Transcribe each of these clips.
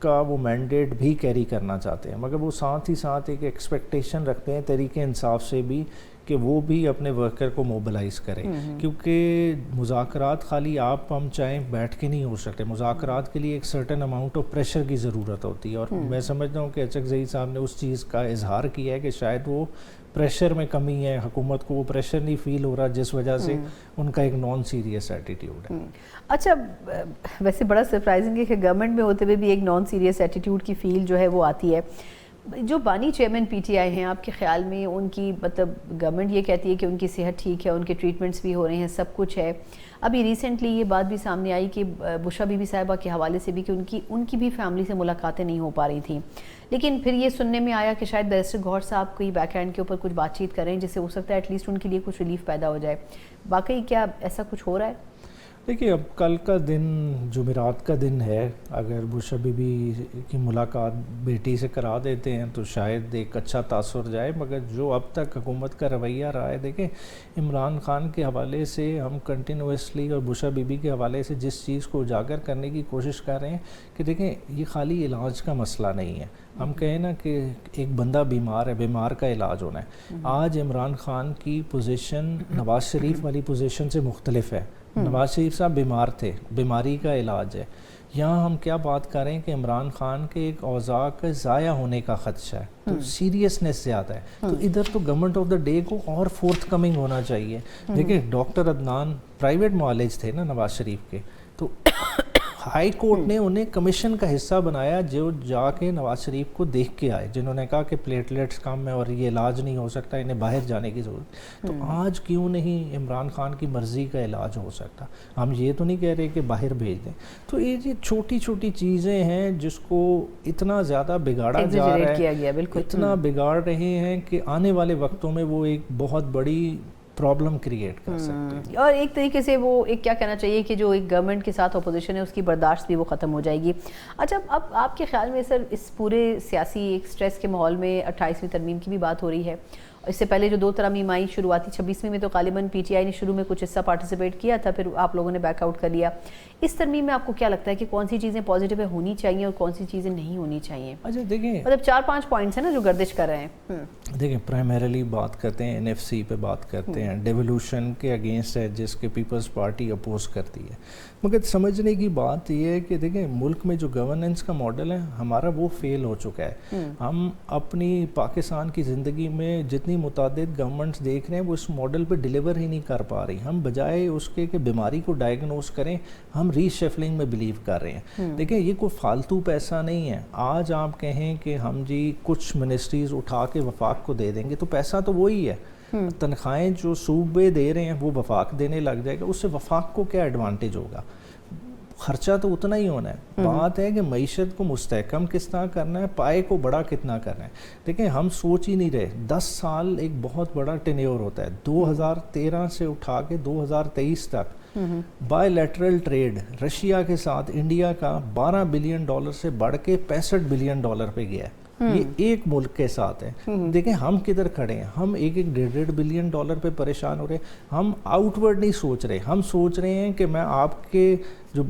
کا وہ مینڈیٹ بھی کیری کرنا چاہتے ہیں، مگر وہ ساتھ ہی ساتھ ایک ایکسپیکٹیشن رکھتے ہیں تحریک انصاف سے بھی کہ وہ بھی اپنے ورکر کو موبلائز کریں، کیونکہ مذاکرات خالی آپ ہم چاہیں بیٹھ کے نہیں ہو سکتے، مذاکرات کے لیے ایک سرٹن اماؤنٹ آف پریشر کی ضرورت ہوتی ہے، اور میں سمجھتا ہوں کہ اچکزئی صاحب نے اس چیز کا اظہار کیا ہے کہ شاید وہ پریشر میں کمی ہے، حکومت کو وہ پریشر نہیں فیل ہو رہا، جس وجہ سے ان کا ایک نان سیریس ایٹیٹیوڈ ہے۔ اچھا، ویسے بڑا سرپرائزنگ ہے کہ گورنمنٹ میں ہوتے ہوئے بھی ایک نان سیریس ایٹیٹیوڈ کی فیل جو ہے وہ آتی ہے۔ جو بانی چیئرمین پی ٹی آئی ہیں، آپ کے خیال میں ان کی مطلب گورنمنٹ یہ کہتی ہے کہ ان کی صحت ٹھیک ہے، ان کے ٹریٹمنٹس بھی ہو رہے ہیں، سب کچھ ہے، ابھی ریسنٹلی یہ بات بھی سامنے آئی کہ بشرا بی بی صاحبہ کے حوالے سے بھی کہ ان کی بھی فیملی سے ملاقاتیں نہیں ہو پا رہی تھیں، لیکن پھر یہ سننے میں آیا کہ شاید بیرسٹر گوہر صاحب کوئی بیک اینڈ کے اوپر کچھ بات چیت کریں جس سے ہو سکتا ہے ایٹ لیسٹ ان کے لیے کچھ ریلیف پیدا ہو جائے۔ واقعی کیا ایسا کچھ ہو رہا ہے؟ دیکھیے، اب کل کا دن جمعرات کا دن ہے، اگر بشرا بی بی کی ملاقات بیٹی سے کرا دیتے ہیں تو شاید ایک اچھا تاثر جائے، مگر جو اب تک حکومت کا رویہ رہا ہے، دیکھیں عمران خان کے حوالے سے ہم کنٹینوسلی اور بشرا بی بی کے حوالے سے جس چیز کو اجاگر کرنے کی کوشش کر رہے ہیں کہ دیکھیں یہ خالی علاج کا مسئلہ نہیں ہے، ہم کہیں نا کہ ایک بندہ بیمار ہے، بیمار کا علاج ہونا ہے۔ آج عمران خان کی پوزیشن نواز شریف والی پوزیشن سے مختلف ہے، نواز شریف صاحب بیمار تھے، بیماری کا علاج ہے، یہاں ہم کیا بات کریں کہ عمران خان کے ایک اوضاع کے ضائع ہونے کا خدشہ ہے، تو سیریسنس زیادہ ہے، تو ادھر تو گورنمنٹ آف دا ڈے کو اور فورتھ کمنگ ہونا چاہیے۔ دیکھیں ڈاکٹر عدنان پرائیویٹ معالج تھے نا نواز شریف کے، تو ہائی کورٹ نے انہیں کمیشن کا حصہ بنایا جو جا کے نواز شریف کو دیکھ کے آئے، جنہوں نے کہا کہ پلیٹلیٹس کم ہے اور یہ علاج نہیں ہو سکتا، انہیں باہر جانے کی ضرورت۔ تو آج کیوں نہیں عمران خان کی مرضی کا علاج ہو سکتا؟ ہم یہ تو نہیں کہہ رہے کہ باہر بھیج دیں۔ تو یہ چھوٹی چھوٹی چیزیں ہیں جس کو اتنا زیادہ بگاڑا جا رہا ہے، اتنا بگاڑ رہے ہیں کہ آنے والے وقتوں میں وہ ایک بہت بڑی پرابلم کریٹ کر سکتے ہیں، اور ایک طریقے سے وہ ایک کیا کہنا چاہیے کہ جو ایک گورنمنٹ کے ساتھ اپوزیشن ہے اس کی برداشت بھی وہ ختم ہو جائے گی۔ اچھا، اب آپ کے خیال میں سر اس پورے سیاسی ایک سٹریس کے ماحول میں 28ویں ترمیم کی بھی بات ہو رہی ہے، اس سے پہلے جو 2 ترامیم آئی شروعاتی 26ویں میں تو غالباً پی ٹی آئی نے شروع میں کچھ حصہ پارٹیسپیٹ کیا تھا، پھر آپ لوگوں نے بیک آؤٹ کر لیا۔ اس ترمیم میں آپ کو کیا لگتا ہے کہ کون سی چیزیں پازیٹیو ہونی چاہیے اور کون سی چیزیں نہیں ہونی چاہیے؟ اچھا دیکھیں، مطلب 4-5 پوائنٹس ہیں نا جو گردش کر رہے ہیں۔ دیکھیں پرائمریلی بات کرتے ہیں NFC پہ بات کرتے ہیں، ڈیولوشن کے اگینسٹ ہے جس کے پیپلز پارٹی اپوز کرتی ہے، مگر سمجھنے کی بات یہ ہے کہ دیکھیں ملک میں جو گورننس کا ماڈل ہے ہمارا وہ فیل ہو چکا ہے۔ ہم اپنی پاکستان کی زندگی میں جتنی متعدد گورنمنٹس دیکھ رہے ہیں وہ اس ماڈل پہ ڈیلیور ہی نہیں کر پا رہی۔ ہم بجائے اس کے کہ بیماری کو ڈائگنوز کریں، ہم ری شفلنگ میں بلیو کر رہے ہیں۔ دیکھیں یہ کوئی فالتو پیسہ نہیں ہے، آج آپ کہیں کہ ہم جی کچھ منسٹریز اٹھا کے وفاق کو دے دیں گے تو پیسہ تو وہی ہے، تنخواہیں جو صوبے دے رہے ہیں وہ وفاق دینے لگ جائے گا، اس سے وفاق کو کیا ایڈوانٹیج ہوگا؟ خرچہ تو اتنا ہی ہونا ہے۔ بات ہے کہ معیشت کو مستحکم کس طرح کرنا ہے، پائے کو بڑا کتنا کرنا ہے۔ دیکھیں ہم سوچ ہی نہیں رہے، 10 سال ایک بہت بڑا ٹینیور ہوتا ہے، 2013 سے اٹھا کے 2023 تک بائی لیٹرل ٹریڈ رشیا کے ساتھ انڈیا کا $12 بلین سے بڑھ کے $65 بلین پہ گیا ہے، یہ ایک ملک کے ساتھ ہے۔ دیکھیں ہم کدھر کھڑے ہیں، ہم ایک $1.5 بلین پہ پریشان ہو رہے ہیں۔ ہم آؤٹ ورڈ نہیں سوچ رہے، ہم سوچ رہے ہیں کہ میں آپ کے جو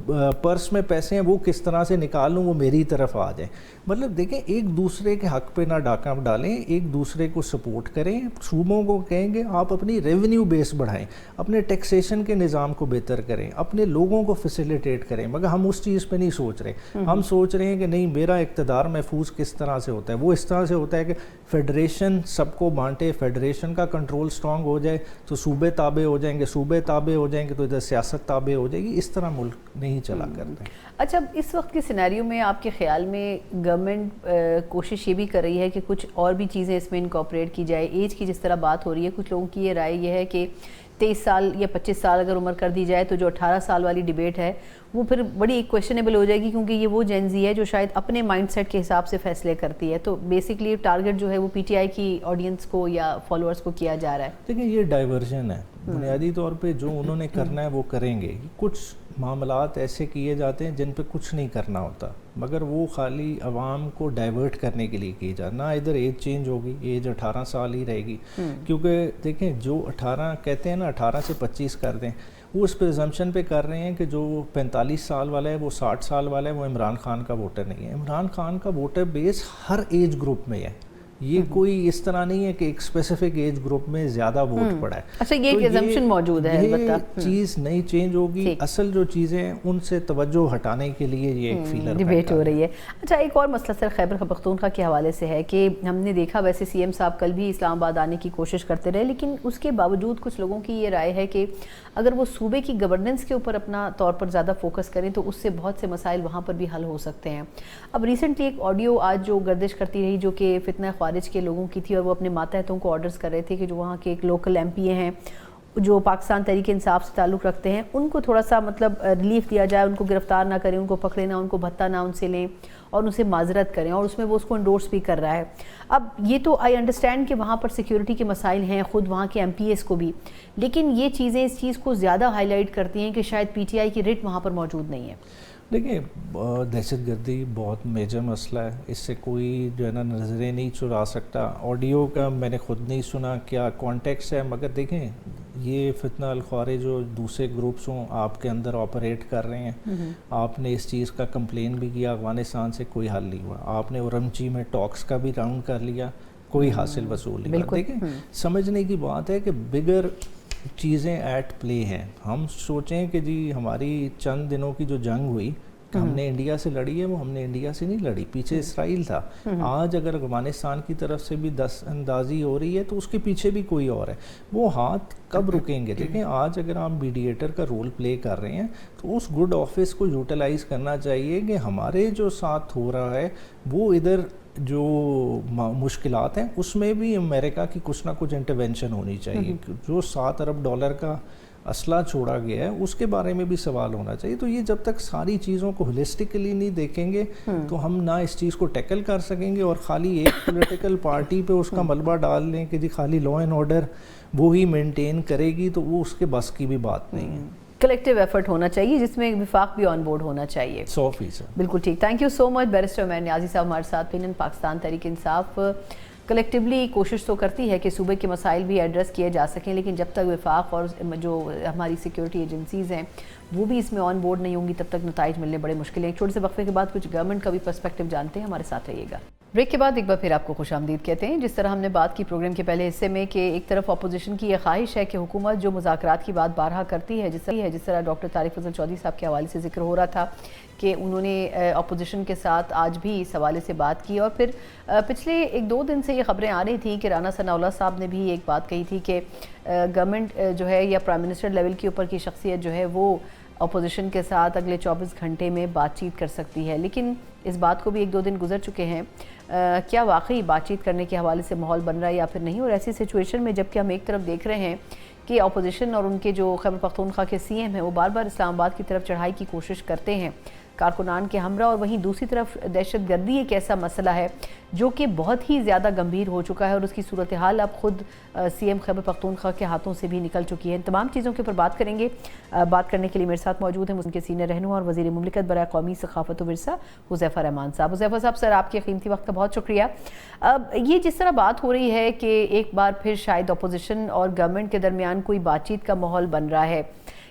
پرس میں پیسے ہیں وہ کس طرح سے نکالوں وہ میری طرف آ جائیں۔ مطلب دیکھیں ایک دوسرے کے حق پہ نہ ڈاکہ ڈالیں، ایک دوسرے کو سپورٹ کریں، صوبوں کو کہیں گے آپ اپنی ریونیو بیس بڑھائیں، اپنے ٹیکسیشن کے نظام کو بہتر کریں، اپنے لوگوں کو فیسیلیٹیٹ کریں، مگر ہم اس چیز پہ نہیں سوچ رہے۔ ہم سوچ رہے ہیں کہ نہیں میرا اقتدار محفوظ کس طرح سے ہوتا ہے، وہ اس طرح سے ہوتا ہے کہ فیڈریشن سب کو بانٹے، فیڈریشن کا کنٹرول سٹرونگ ہو جائے تو صوبے تابع ہو جائیں گے، صوبے تابع ہو جائیں گے تو ادھر سیاست تابع ہو جائے گی، اس طرح ملک نہیں چلا کرتے۔ اچھا، اس وقت کے سینیریو میں آپ کے خیال میں گورنمنٹ کوشش یہ بھی کر رہی ہے کہ کچھ اور بھی چیزیں اس میں انکارپوریٹ کی جائے؟ ایج کی جس طرح بات ہو رہی ہے، کچھ لوگوں کی یہ رائے یہ ہے کہ 23 سال یا 25 سال اگر عمر کر دی جائے تو جو 18 سال والی ڈیبیٹ ہے وہ پھر بڑی کویشچنیبل ہو جائے گی، کیونکہ یہ وہ جین زی ہے جو شاید اپنے مائنڈ سیٹ کے حساب سے فیصلے کرتی ہے، تو بیسکلی ٹارگٹ جو ہے وہ پی ٹی آئی کی آڈینس کو یا فالوورز کو کیا جا رہا ہے۔ دیکھیں یہ ڈائیورژن ہے، بنیادی طور پہ جو انہوں نے کرنا ہے وہ کریں گے۔ کچھ معاملات ایسے کیے جاتے ہیں جن پہ کچھ نہیں کرنا ہوتا، مگر وہ خالی عوام کو ڈائیورٹ کرنے کے لیے کی جائے. نہ ادھر ایج چینج ہوگی، ایج 18 سال ہی رہے گی، کیونکہ دیکھیں جو 18 کہتے ہیں نا 18 سے 25 کر دیں، وہ اس پریزمپشن پہ کر رہے ہیں کہ جو 45 سال والا ہے وہ 60 سال والا ہے وہ عمران خان کا ووٹر نہیں ہے. عمران خان کا ووٹر بیس ہر ایج گروپ میں ہے، یہ کوئی اس طرح نہیں ہے کہ ایک اسپیسیفک ایج گروپ میں زیادہ ووٹ پڑا ہے. اچھا، یہ ایک ایگزمپشن موجود ہے، یہ چیز نہیں چینج ہوگی. اصل جو چیزیں ہیں ان سے توجہ ہٹانے کے لیے یہ ایک فیلر ڈیبیٹ ہو رہی ہے. اچھا، ایک اور مسئلہ سر خیبر پختونخوا کے حوالے سے ہے کہ ہم نے دیکھا ویسے سی ایم صاحب کل بھی اسلام آباد آنے کی کوشش کرتے رہے، لیکن اس کے باوجود کچھ لوگوں کی یہ رائے ہے کہ اگر وہ صوبے کی گورننس کے اوپر اپنا طور پر زیادہ فوکس کریں تو اس سے بہت سے مسائل وہاں پر بھی حل ہو سکتے ہیں. اب ریسنٹلی ایک آڈیو آج جو گردش کرتی رہی جو کہ فتنہ خارج کے لوگوں کی تھی، اور وہ اپنے ماتحتوں کو آرڈرز کر رہے تھے کہ جو وہاں کے ایک لوکل ایم پی ہیں جو پاکستان تحریک انصاف سے تعلق رکھتے ہیں ان کو تھوڑا سا مطلب ریلیف دیا جائے، ان کو گرفتار نہ کریں، ان کو پکڑے نہ، ان کو بھتہ نہ ان سے لیں اور ان سے معذرت کریں، اور اس میں وہ اس کو انڈورس بھی کر رہا ہے. اب یہ تو آئی انڈرسٹینڈ کہ وہاں پر سیکیورٹی کے مسائل ہیں خود وہاں کے ایم پی ایس کو بھی، لیکن یہ چیزیں اس چیز کو زیادہ ہائی لائٹ کرتی ہیں کہ شاید پی ٹی آئی کی رٹ وہاں پر موجود نہیں ہے. دیکھیں دہشت گردی بہت میجر مسئلہ ہے، اس سے کوئی جو ہے نا نظریں نہیں چرا سکتا. آڈیو کا میں نے خود نہیں سنا کیا کانٹیکس ہے، مگر دیکھیں یہ فتنہ الخوارج جو دوسرے گروپس ہوں آپ کے اندر آپریٹ کر رہے ہیں. آپ نے اس چیز کا کمپلین بھی کیا، افغانستان سے کوئی حل نہیں ہوا. آپ نے اورمچی میں ٹاکس کا بھی راؤنڈ کر لیا، کوئی حاصل وصول نہیں ہوا. دیکھیں سمجھنے کی بات ہے کہ بگر چیزیں ایٹ پلے ہیں. ہم سوچیں کہ جی ہماری چند دنوں کی جو جنگ ہوئی ہم نے انڈیا سے لڑی ہے، وہ ہم نے انڈیا سے نہیں لڑی، پیچھے اسرائیل تھا. آج اگر افغانستان کی طرف سے بھی دست اندازی ہو رہی ہے تو اس کے پیچھے بھی کوئی اور ہے. وہ ہاتھ کب رکیں گے؟ دیکھیں آج اگر آپ میڈیٹر کا رول پلے کر رہے ہیں تو اس گڈ آفس کو یوٹیلائز کرنا چاہیے کہ ہمارے جو ساتھ ہو رہا ہے وہ ادھر جو مشکلات ہیں اس میں بھی امریکہ کی کچھ نہ کچھ انٹرونشن ہونی چاہیے. جو $7 ارب کا اسلحہ چھوڑا گیا ہے اس کے بارے میں بھی سوال ہونا چاہیے. تو یہ جب تک ساری چیزوں کو ہولسٹکلی نہیں دیکھیں گے تو ہم نہ اس چیز کو ٹیکل کر سکیں گے، اور خالی ایک پولیٹیکل پارٹی پہ اس کا ملبہ ڈال دیں کہ جی خالی لا اینڈ آرڈر وہی مینٹین کرے گی تو وہ اس کے بس کی بھی بات نہیں ہے. کلیکٹیو ایفرٹ ہونا چاہیے جس میں وفاق بھی آن بورڈ ہونا چاہیے. 100%. بالکل ٹھیک. Thank you so much barrister Umair Niazi Sahib ہمارے ساتھ. پاکستان تحریک انصاف کلیکٹیولی کوشش تو کرتی ہے کہ صوبے کے مسائل بھی ایڈریس کیے جا سکیں، لیکن جب تک وفاق اور جو ہماری سیکیورٹی ایجنسیز ہیں وہ بھی اس میں آن بورڈ نہیں ہوں گی تب تک نتائج ملنے بڑے مشکل ہیں. ایک چھوٹے سے وقفے کے بعد کچھ گورنمنٹ کا بھی پرسپیکٹو جانتے ہیں، ہمارے ساتھ رہیے گا. بریک کے بعد ایک بار پھر آپ کو خوش آمدید کہتے ہیں. جس طرح ہم نے بات کی پروگرام کے پہلے حصے میں کہ ایک طرف اپوزیشن کی یہ خواہش ہے کہ حکومت جو مذاکرات کی بات بارہا کرتی ہے، جس طرح ڈاکٹر طارق فضل چودھری صاحب کے حوالے سے ذکر ہو رہا تھا کہ انہوں نے اپوزیشن کے ساتھ آج بھی اس حوالے سے بات کی، اور پھر پچھلے 1-2 دن سے یہ خبریں آ رہی تھیں کہ رانا ثناء اللہ صاحب نے بھی ایک بات کہی تھی کہ گورنمنٹ جو ہے یا پرائم منسٹر لیول کے اوپر کی شخصیت جو ہے وہ اپوزیشن کے ساتھ اگلے 24 گھنٹے میں بات چیت کر سکتی ہے. لیکن اس بات کو بھی 1-2 دن گزر چکے ہیں، کیا واقعی بات چیت کرنے کے حوالے سے ماحول بن رہا ہے یا پھر نہیں؟ اور ایسی سچویشن میں جبکہ ہم ایک طرف دیکھ رہے ہیں کہ اپوزیشن اور ان کے جو خیبر پختونخوا کے سی ایم ہیں وہ بار بار اسلام آباد کی طرف چڑھائی کی کوشش کرتے ہیں کارکنان کے ہمراہ، اور وہیں دوسری طرف دہشت گردی ایک ایسا مسئلہ ہے جو کہ بہت ہی زیادہ گمبھیر ہو چکا ہے اور اس کی صورتحال اب خود سی ایم خیبر پختونخوا کے ہاتھوں سے بھی نکل چکی ہے. ان تمام چیزوں کے اوپر بات کریں گے. بات کرنے کے لیے میرے ساتھ موجود ہیں مسلم کے سینئر رہنما اور وزیر مملکت برائے قومی ثقافت و ورثہ حذیفہ رحمان صاحب. حذیفہ صاحب سر آپ کے قیمتی وقت کا بہت شکریہ. اب یہ جس طرح بات ہو رہی ہے کہ ایک بار پھر شاید اپوزیشن اور گورنمنٹ کے درمیان کوئی بات چیت کا ماحول بن رہا ہے،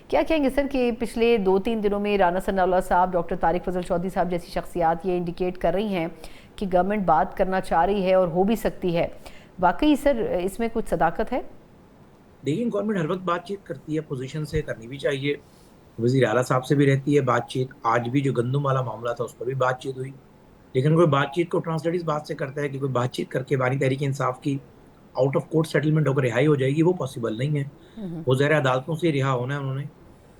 کیا کہیں گے سر کہ پچھلے 2-3 دنوں میں رانا ثناء اللہ صاحب، ڈاکٹر طارق فضل چودھری صاحب جیسی شخصیات یہ انڈیکیٹ کر رہی ہیں کہ گورنمنٹ بات کرنا چاہ رہی ہے اور ہو بھی سکتی ہے. واقعی سر اس میں کچھ صداقت ہے؟ دیکھیں گورنمنٹ ہر وقت بات چیت کرتی ہے، پوزیشن سے کرنی بھی چاہیے. وزیر اعلیٰ صاحب سے بھی رہتی ہے بات چیت. آج بھی جو گندم والا معاملہ تھا اس پر بھی بات چیت ہوئی، لیکن کوئی بات چیت کو ٹرانسلیٹ اس بات سے کرتا ہے کہ کوئی بات چیت کر کے بانی تحریک انصاف کی آؤٹ آف کورٹ سیٹلمنٹ ہو کر رہائی ہو جائے گی، وہ پاسبل نہیں ہے. وہ ظاہر عدالتوں سے رہا ہونا ہے انہوں نے،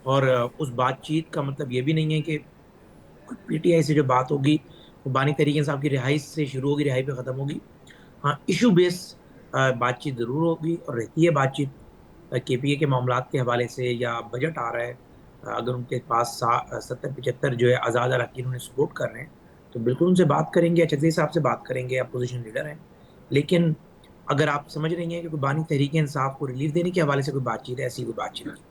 اور اس بات چیت کا مطلب یہ بھی نہیں ہے کہ پی ٹی آئی سے جو بات ہوگی وہ بانی تحریک انصاف کی رہائی سے شروع ہوگی، رہائی پہ ختم ہوگی. ہاں ایشو بیس بات چیت ضرور ہوگی اور رہتی ہے بات چیت. کے پی اے کے معاملات کے حوالے سے یا بجٹ آ رہا ہے، اگر ان کے پاس 70-75 جو ہے آزاد اراکین انہیں سپورٹ کر رہے ہیں تو بالکل ان سے بات کریں گے، چودھری صاحب سے بات کریں گے، اپوزیشن لیڈر ہیں. لیکن اگر آپ سمجھ رہی ہیں کہ کوئی بانی تحریک انصاف کو ریلیف دینے کے حوالے سے کوئی بات چیت ہے، ایسی کوئی بات چیت نہیں.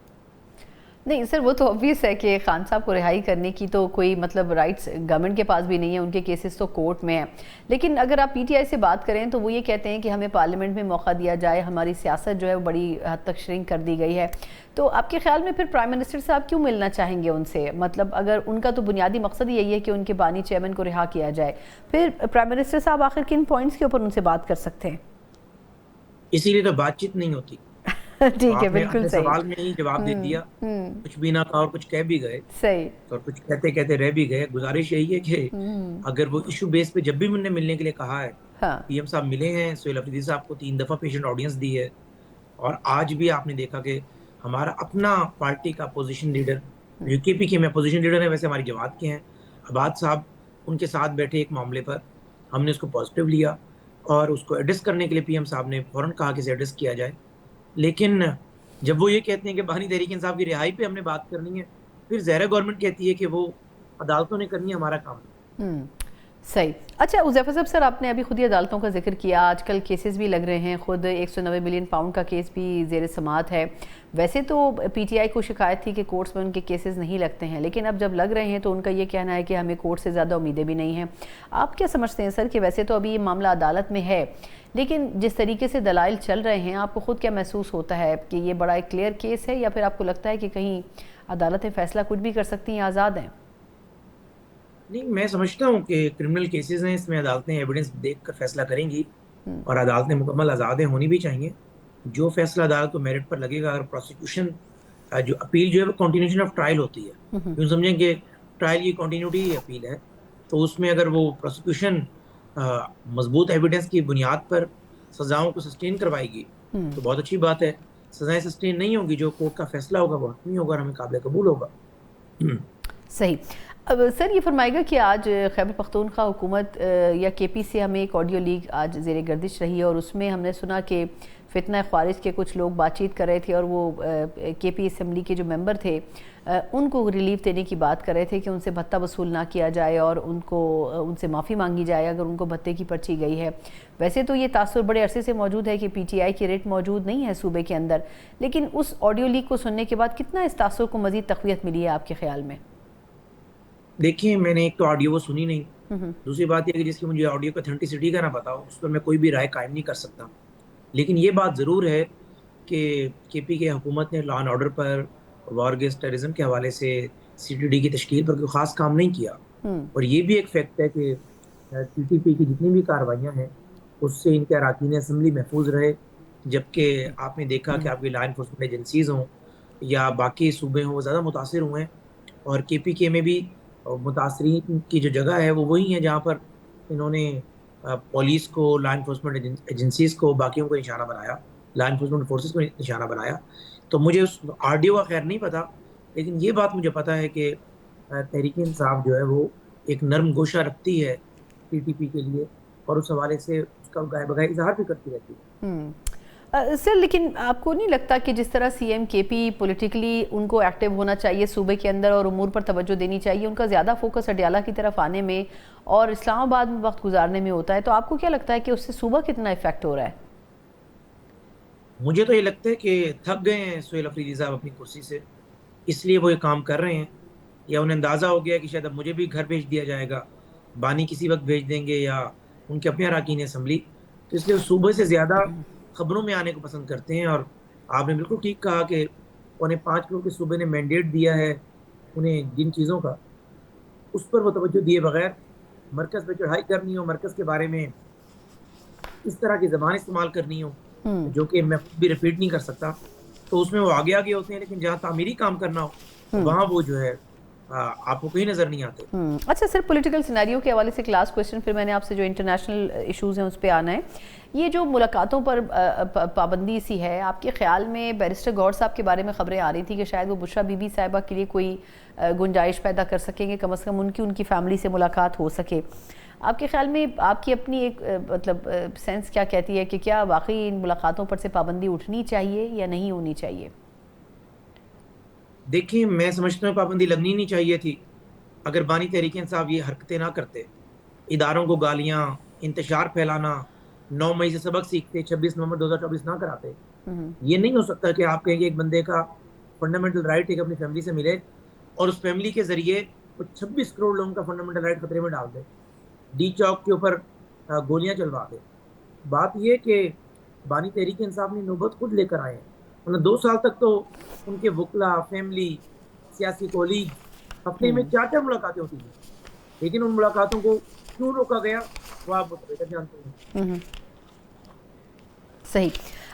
نہیں سر وہ تو obvious ہے کہ خان صاحب کو رہائی کرنے کی تو کوئی مطلب رائٹس گورنمنٹ کے پاس بھی نہیں ہے، ان کے کیسز تو کورٹ میں ہیں. لیکن اگر آپ پی ٹی آئی سے بات کریں تو وہ یہ کہتے ہیں کہ ہمیں پارلیمنٹ میں موقع دیا جائے، ہماری سیاست جو ہے وہ بڑی حد تک شرنک کر دی گئی ہے. تو آپ کے خیال میں پھر پرائم منسٹر صاحب کیوں ملنا چاہیں گے ان سے؟ مطلب اگر ان کا تو بنیادی مقصد یہی ہے کہ ان کے بانی چیئرمین کو رہا کیا جائے، پھر پرائم منسٹر صاحب آخر کن پوائنٹس کے اوپر ان سے بات کر سکتے ہیں؟ اسی لیے تو بات چیت نہیں ہوتی. ٹھیک ہے، آپ نے بالکل اپنے صحیح. سوال میں ہی جواب دے دیا. کچھ بھی نہ کہا اور کچھ کہہ بھی گئے صحیح. اور کچھ کہتے کہتے رہ بھی گئے. گزارش یہی ہے کہ اگر وہ ایشو بیس پہ جب بھی انہوں نے ملنے کے لیے کہا ہے، ہاں. پی ایم صاحب ملے ہیں سہیل افریدی صاحب کو 3 دفعہ پیشنٹ آڈینس دی ہے. اور آج بھی آپ نے دیکھا کہ ہمارا اپنا پارٹی کا اپوزیشن لیڈر، یو کے پی کے میں اپوزیشن لیڈر ہیں، ویسے ہماری جماعت کے ہیں، عباد صاحب، ان کے ساتھ بیٹھے ایک معاملے پر. ہم نے اس کو پازیٹیو لیا اور اس کو ایڈریس کرنے کے لیے پی ایم صاحب نے فوراً کہا کہ اسے ایڈریس کیا جائے. لیکن جب وہ یہ کہتے ہیں کہ بانی تحریک انصاف کی رہائی پہ ہم نے بات کرنی ہے، پھر ظاہر گورنمنٹ کہتی ہے کہ وہ عدالتوں نے کرنی ہے، ہمارا کام نہیں. صحیح. اچھا حذیفہ صاحب، سر آپ نے ابھی خود ہی عدالتوں کا ذکر کیا، آج کل کیسز بھی لگ رہے ہیں، خود 190 ملین پاؤنڈ کا کیس بھی زیر سماعت ہے. ویسے تو پی ٹی آئی کو شکایت تھی کہ کورٹس میں ان کے کیسز نہیں لگتے ہیں، لیکن اب جب لگ رہے ہیں تو ان کا یہ کہنا ہے کہ ہمیں کورٹ سے زیادہ امیدیں بھی نہیں ہیں. آپ کیا سمجھتے ہیں سر کہ ویسے تو ابھی یہ معاملہ عدالت میں ہے، لیکن جس طریقے سے دلائل چل رہے ہیں، آپ کو خود کیا محسوس ہوتا ہے کہ یہ بڑا ایک کلیئر کیس ہے، یا پھر آپ کو لگتا ہے کہ کہیں عدالتیں فیصلہ کچھ بھی کر سکتی ہیں، آزاد ہیں؟ نہیں، میں سمجھتا ہوں کہ کرمنل کیسز ہیں، اس میں عدالتیں ایویڈنس دیکھ کر فیصلہ کریں گی اور عدالتیں مکمل آزادیں ہونی بھی چاہیے. جو فیصلہ عدالت کو میرٹ پر لگے گا، اگر پروسیکیوشن جو اپیل جو ہے وہ کنٹینیوشن آف ٹرائل ہوتی ہے، یوں سمجھیں کہ ٹرائل کی کنٹینیوٹی ہی اپیل ہے، تو اس میں اگر وہ پروسیکیوشن مضبوط ایویڈنس کی بنیاد پر سزاؤں کو سسٹین کروائے گی تو بہت اچھی بات ہے. سزائیں سسٹین نہیں ہوں گی، جو کورٹ کا فیصلہ ہوگا وہ حتمی ہوگا اور ہمیں قابل قبول ہوگا. صحیح. اب سر یہ فرمائے گا کہ آج خیبر پختونخوا حکومت یا کے پی سے ہمیں ایک آڈیو لیک آج زیر گردش رہی ہے، اور اس میں ہم نے سنا کہ فتنہ خارج کے کچھ لوگ بات چیت کر رہے تھے، اور وہ کے پی اسمبلی کے جو ممبر تھے ان کو ریلیف دینے کی بات کر رہے تھے کہ ان سے بھتہ وصول نہ کیا جائے اور ان سے معافی مانگی جائے اگر ان کو بھتے کی پرچی گئی ہے. ویسے تو یہ تاثر بڑے عرصے سے موجود ہے کہ پی ٹی آئی کی ریٹ موجود نہیں ہے صوبے کے اندر، لیکن اس آڈیو لیک کو سننے کے بعد کتنا اس تاثر کو مزید تقویت ملی ہے آپ کے خیال میں؟ دیکھیں، میں نے ایک تو آڈیو وہ سنی نہیں، دوسری بات یہ کہ جس کی مجھے آڈیو کا اتھینٹسٹی کا نہ پتا ہو اس پر میں کوئی بھی رائے قائم نہیں کر سکتا. لیکن یہ بات ضرور ہے کہ کے پی کے حکومت نے لا اینڈ آرڈر پر، وار اگینسٹ ٹیررزم کے حوالے سے سی ٹی ڈی کی تشکیل پر کوئی خاص کام نہیں کیا. اور یہ بھی ایک فیکٹ ہے کہ سی ٹی پی کی جتنی بھی کارروائیاں ہیں اس سے ان کے اراکین اسمبلی محفوظ رہے، جبکہ آپ نے دیکھا کہ آپ کی لا انفورسمنٹ ایجنسیز ہوں یا باقی صوبے ہوں وہ زیادہ متاثر ہوئے ہیں. اور کے پی کے میں بھی متاثرین کی جو جگہ ہے وہ وہی ہے جہاں پر انہوں نے پولیس کو، لا انفورسمنٹ ایجنسیز کو، باقیوں کو نشانہ بنایا، لا انفورسمنٹ فورسز کو نشانہ بنایا. تو مجھے اس آڈیو کا خیر نہیں پتا، لیکن یہ بات مجھے پتا ہے کہ تحریک انصاف جو ہے وہ ایک نرم گوشہ رکھتی ہے پی ٹی پی کے لیے، اور اس حوالے سے اس کا گائے بگائے اظہار بھی کرتی رہتی ہے. سر لیکن آپ کو نہیں لگتا کہ جس طرح سی ایم کے پی پولیٹیکلی ان کو ایکٹیو ہونا چاہیے صوبے کے اندر اور امور پر توجہ دینی چاہیے، ان کا زیادہ فوکس اڈیالہ کی طرف آنے میں اور اسلام آباد میں وقت گزارنے میں ہوتا ہے، تو آپ کو کیا لگتا ہے کہ اس سے صوبہ کتنا افیکٹ ہو رہا ہے؟ مجھے تو یہ لگتا ہے کہ تھک گئے ہیں سہیل افریدی صاحب اپنی کرسی سے، اس لیے وہ یہ کام کر رہے ہیں، یا انہیں اندازہ ہو گیا کہ شاید اب مجھے بھی گھر بھیج دیا جائے گا، بانی کسی وقت بھیج دیں گے یا ان کے اپنے اراکین اسمبلی، تو اس لیے وہ صوبے سے زیادہ خبروں میں آنے کو پسند کرتے ہیں. اور آپ نے بالکل ٹھیک کہا کہ انہیں 5 کروڑ کے صوبے نے مینڈیٹ دیا ہے انہیں جن چیزوں کا، اس پر وہ توجہ دیے بغیر مرکز پہ چڑھائی کرنی ہو، مرکز کے بارے میں اس طرح کی زبان استعمال کرنی ہو جو کہ میں خود بھی ریپیٹ نہیں کر سکتا، تو اس میں وہ آگے آگے ہوتے ہیں. لیکن جہاں تعمیری کام کرنا ہو وہاں وہ جو ہے آپ کو کہیں نظر نہیں آتے. اچھا سر، پولیٹیکل سیناریو کے حوالے سے ایک لاسٹ کوسچن، پھر میں نے آپ سے جو انٹرنیشنل ایشوز ہیں اس پہ آنا ہے. یہ جو ملاقاتوں پر پابندی سی ہے، آپ کے خیال میں بیرسٹر گور صاحب کے بارے میں خبریں آ رہی تھی کہ شاید وہ بشرا بی بی صاحبہ کے لیے کوئی گنجائش پیدا کر سکیں گے، کم از کم ان کی فیملی سے ملاقات ہو سکے. آپ کے خیال میں آپ کی اپنی ایک مطلب سینس کیا کہتی ہے کہ کیا واقعی ان ملاقاتوں پر سے پابندی اٹھنی چاہیے یا نہیں ہونی چاہیے؟ دیکھیں، میں سمجھتا ہوں پابندی لگنی نہیں چاہیے تھی اگر بانی تحریک انصاف یہ حرکتیں نہ کرتے، اداروں کو گالیاں، انتشار پھیلانا، 9 مئی سے سبق سیکھتے، 26 نومبر 2024 نہ کراتے. یہ نہیں ہو سکتا کہ آپ کہیں کہ ایک بندے کا فنڈامنٹل رائٹ ایک اپنی فیملی سے ملے اور اس فیملی کے ذریعے وہ 26 کروڑ لوگوں کا فنڈامنٹل رائٹ خطرے میں ڈال دے, ڈی چوک کے اوپر گولیاں چلوا دے. بات یہ کہ بانی تحریک انصاف نے نوبت خود لے کر آئے ہیں, ورنہ 2 سال تک تو ان کے وکلا, فیملی, سیاسی کولیگ ہفتے میں 4 ملاقاتیں ہوتی تھیں, لیکن ان ملاقاتوں کو کیوں روکا گیا وہ آپ متبادل جانتے ہیں. صحیح.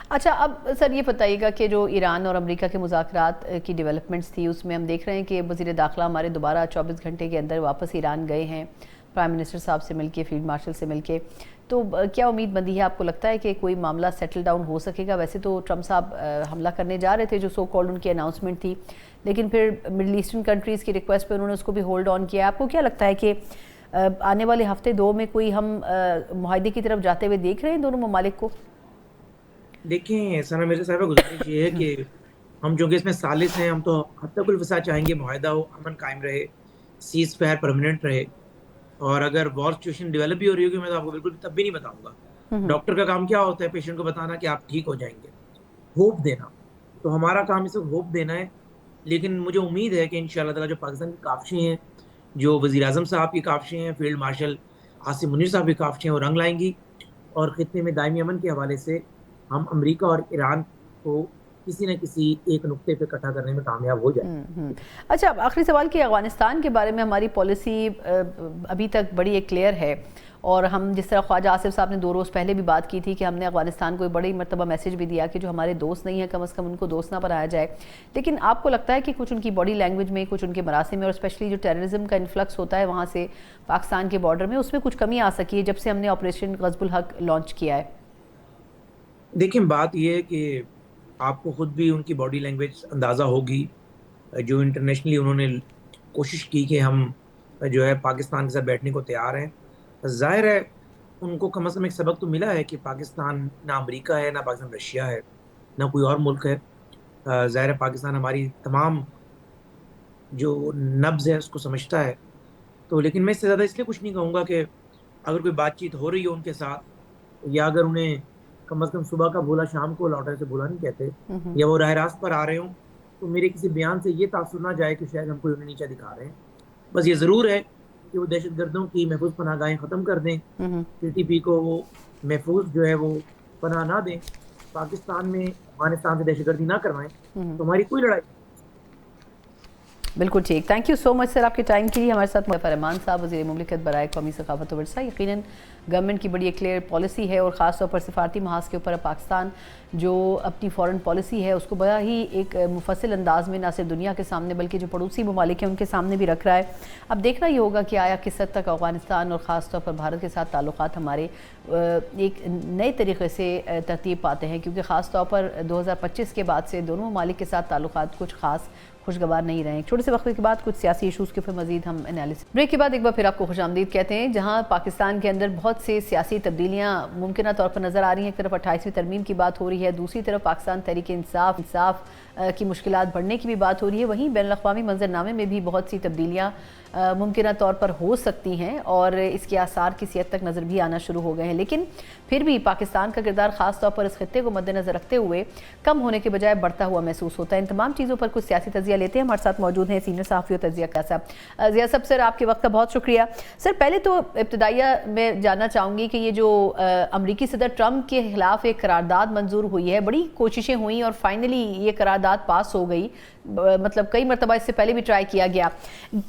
اچھا اب سر یہ بتائیے گا کہ جو ایران اور امریکہ کے مذاکرات کی ڈیولپمنٹس تھی اس میں ہم دیکھ رہے ہیں کہ وزیر داخلہ ہمارے دوبارہ 24 گھنٹے کے اندر واپس ایران گئے ہیں, پرائم منسٹر صاحب سے مل کے, فیلڈ مارشل سے مل کے. تو کیا امید بندی ہے, آپ کو لگتا ہے کہ کوئی معاملہ سیٹل ڈاؤن ہو سکے گا؟ ویسے تو ٹرمپ صاحب حملہ کرنے جا رہے تھے جو سو کالڈ ان کی اناؤنسمنٹ تھی, لیکن پھر مڈل ایسٹرن کنٹریز کی ریکویسٹ پہ انہوں نے اس کو بھی ہولڈ آن کیا. آپ کو کیا لگتا ہے کہ آنے والے ہفتے 2 میں کوئی ہم معاہدے کی طرف جاتے ہوئے دیکھ رہے ہیں دونوں ممالک کو؟ دیکھیں ثنا مرزا صاحبہ, گزارش یہ ہے کہ ہم جو کہ اس میں ثالث ہیں, ہم تو حد تک الوسع چاہیں گے معاہدہ ہو, امن قائم رہے, سیز فائر پرماننٹ رہے, اور اگر وار سچویشن ڈیولپ بھی ہو رہی ہوگی میں تو آپ کو بالکل تب بھی نہیں بتاؤں گا. ڈاکٹر کا کام کیا ہوتا ہے؟ پیشنٹ کو بتانا کہ آپ ٹھیک ہو جائیں گے, ہوپ دینا. تو ہمارا کام اس وقت ہوپ دینا ہے, لیکن مجھے امید ہے کہ انشاءاللہ تعالیٰ جو پاکستان کی کاوشیں ہیں, جو وزیر اعظم صاحب کی کاوشیں ہیں, فیلڈ مارشل عاصم منیر صاحب کی کاوشیں ہیں, وہ رنگ لائیں گی, اور خطے میں دائمی امن کے حوالے سے ہم امریکہ اور ایران کو کسی نہ کسی ایک نقطے پہ اکٹھا کرنے میں کامیاب ہو جائے. اچھا آخری سوال کہ افغانستان کے بارے میں ہماری پالیسی ابھی تک بڑی ایک کلیئر ہے, اور ہم جس طرح خواجہ آصف صاحب نے 2 روز پہلے بھی بات کی تھی کہ ہم نے افغانستان کو ایک بڑی مرتبہ میسج بھی دیا کہ جو ہمارے دوست نہیں ہیں کم از کم ان کو دوست نہ بنایا جائے. لیکن آپ کو لگتا ہے کہ کچھ ان کی باڈی لینگویج میں, کچھ ان کے مراسم میں, اور اسپیشلی جو ٹیررزم کا انفلکس ہوتا ہے وہاں سے پاکستان کے بارڈر میں, اس میں کچھ کمی آ سکی ہے جب سے ہم نے آپریشن غضب الحق لانچ کیا ہے؟ دیکھیں بات یہ ہے کہ آپ کو خود بھی ان کی باڈی لینگویج اندازہ ہوگی, جو انٹرنیشنلی انہوں نے کوشش کی کہ ہم جو ہے پاکستان کے ساتھ بیٹھنے کو تیار ہیں. ظاہر ہے ان کو کم از کم ایک سبق تو ملا ہے کہ پاکستان نہ امریکہ ہے, نہ پاکستان رشیا ہے, نہ کوئی اور ملک ہے. ظاہر ہے پاکستان ہماری تمام جو نبض ہے اس کو سمجھتا ہے. تو لیکن میں اس سے زیادہ اس لیے کچھ نہیں کہوں گا کہ اگر کوئی بات چیت ہو رہی ہو ان کے ساتھ, یا اگر انہیں کم از کم صبح کا بھولا شام کو لوٹا سے بھولا نہیں کہتے, یا وہ راہ راست پر آ رہے ہوں, تو میرے کسی بیان سے یہ تاثر نہ جائے کہ شاید ہم کوئی انہیں نیچا دکھا رہے ہیں. بس یہ ضرور ہے کہ وہ دہشت گردوں کی محفوظ پناہ گاہیں ختم کر دیں, ٹی ٹی پی کو وہ محفوظ جو ہے وہ پناہ نہ دیں, پاکستان میں افغانستان سے دہشت گردی نہ کروائیں, تو ہماری کوئی لڑائی. بالکل ٹھیک. تھینک یو سو مچ سر آپ کے ٹائم کے لیے. ہمارے ساتھ مظفر امان صاحب وزیر مملکت برائے قومی ثقافت و ورثہ. یقیناً گورنمنٹ کی بڑی ایک کلیئر پالیسی ہے, اور خاص طور پر سفارتی محاذ کے اوپر پاکستان جو اپنی فورن پالیسی ہے اس کو بڑا ہی ایک مفصل انداز میں نہ صرف دنیا کے سامنے بلکہ جو پڑوسی ممالک ہیں ان کے سامنے بھی رکھ رہا ہے. اب دیکھنا یہ ہوگا کہ آیا کس حد تک افغانستان اور خاص طور پر بھارت کے ساتھ تعلقات ہمارے ایک نئے طریقے سے ترتیب پاتے ہیں, کیونکہ خاص طور پر 2025 کے بعد سے دونوں ممالک کے ساتھ تعلقات کچھ خاص خوشگوار نہیں رہے. چھوٹے سے وقت کے بعد کچھ سیاسی ایشوز کے اوپر مزید ہم انالیسس. بریک کے بعد ایک بار پھر آپ کو خوش آمدید کہتے ہیں. جہاں پاکستان کے اندر بہت سے سیاسی تبدیلیاں ممکنہ طور پر نظر آ رہی ہیں, ایک طرف 28ویں ترمیم کی بات ہو رہی ہے, دوسری طرف پاکستان تحریک انصاف کی مشکلات بڑھنے کی بھی بات ہو رہی ہے, وہیں بین الاقوامی منظرنامے میں بھی بہت سی تبدیلیاں ممکنہ طور پر ہو سکتی ہیں, اور اس کے آثار کسی حد تک نظر بھی آنا شروع ہو گئے ہیں. لیکن پھر بھی پاکستان کا کردار خاص طور پر اس خطے کو مد نظر رکھتے ہوئے کم ہونے کے بجائے بڑھتا ہوا محسوس ہوتا ہے. ان تمام چیزوں پر کچھ سیاسی تجزیہ لیتے ہیں. ہمارے ساتھ موجود ہیں سینئر صحافی و تجزیہ کار صاحب ضیاء صاحب. سر آپ کے وقت کا بہت شکریہ. سر پہلے تو ابتدائیہ میں جاننا چاہوں گی کہ یہ جو امریکی صدر ٹرمپ کے خلاف ایک قرارداد منظور ہوئی ہے, بڑی کوششیں ہوئیں اور فائنلی یہ قرارداد پاس ہو گئی, مطلب کئی مرتبہ اس سے پہلے بھی ٹرائی کیا گیا.